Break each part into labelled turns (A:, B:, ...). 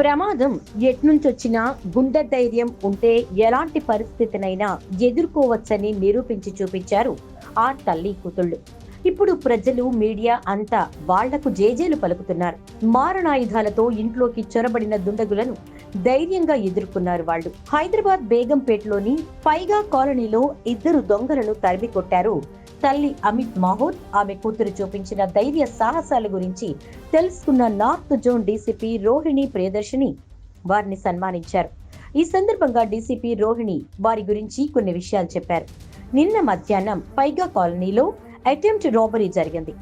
A: ప్రమాదం ఎట్నుంచొచ్చినా గుండె ధైర్యం ఉంటే ఎలాంటి పరిస్థితినైనా ఎదుర్కోవచ్చని నిరూపించి చూపించారు ఆ తల్లి కూతుళ్ళు. ఇప్పుడు ప్రజలు, మీడియా అంతా వాళ్లకు జేజేలు పలుకుతున్నారు. మారణాయుధాలతో ఇంట్లోకి చొరబడిన దుండగులను ధైర్యంగా ఎదుర్కొన్నారు వాళ్ళు. హైదరాబాద్ బేగంపేటలోని పైగా కాలనీలో 2 దొంగలను తరిమి కొట్టారు. తల్లి అమిత్ మాహూర్, ఆమె కూతురు చూపించిన ధైర్య సాహసాల గురించి తెలుసుకున్న north zone DCP Rohini Priyadarshini వారిని సన్మానించారు. ఈ సందర్భంగా డీసీపీ రోహిణి వారి గురించి కొన్ని విషయాలు చెప్పారు. నిన్న మధ్యాహ్నం పైగా కాలనీలో అటెంప్ట్ రాబరీ జరిగింది.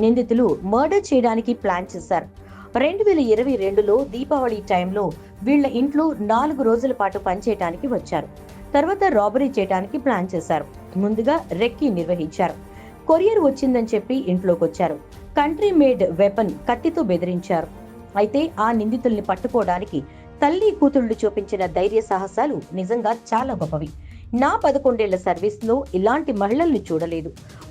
A: నిందితులు మర్డర్ చేయడానికి ప్లాన్ చేశారు. 2022లో దీపావళి టైంలో వీళ్ల ఇంట్లో 4 రోజుల పాటు పనిచేయడానికి వచ్చారు. తర్వాత రాబరీ చేయడానికి ప్లాన్ చేశారు. ముందుగా రెక్కీ నిర్వహించారు. కొరియర్ వచ్చిందని చెప్పి ఇంట్లోకొచ్చారు. కంట్రీ మేడ్ వెపన్ కత్తితో బెదిరించారు. అయితే ఆ నిందితుల్ని పట్టుకోవడానికి తల్లి కూతుళ్లు చూపించిన ధైర్య సాహసాలు నిజంగా చాలా గొప్పవి. నా 11 ఏళ్ల సర్వీస్ లో ఇలాంటి మహిళల్ని చూడలేదు.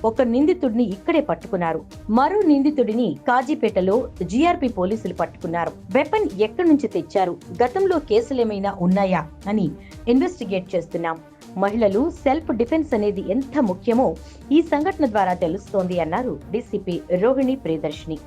A: ఒక నిందితుడిని ఇక్కడే పట్టుకున్నారు. మరో నిందితుడిని కాజీపేటలో జీఆర్పీ పోలీసులు పట్టుకున్నారు. వెపన్ ఎక్కడి నుంచి తెచ్చారు, గతంలో కేసులేమైనా ఉన్నాయా అని ఇన్వెస్టిగేట్ చేస్తున్నాం. మహిళలు సెల్ఫ్ డిఫెన్స్ అనేది ఎంత ముఖ్యమో ఈ సంఘటన ద్వారా తెలుస్తోంది అన్నారు డీసీపీ రోహిణి ప్రియదర్శిని.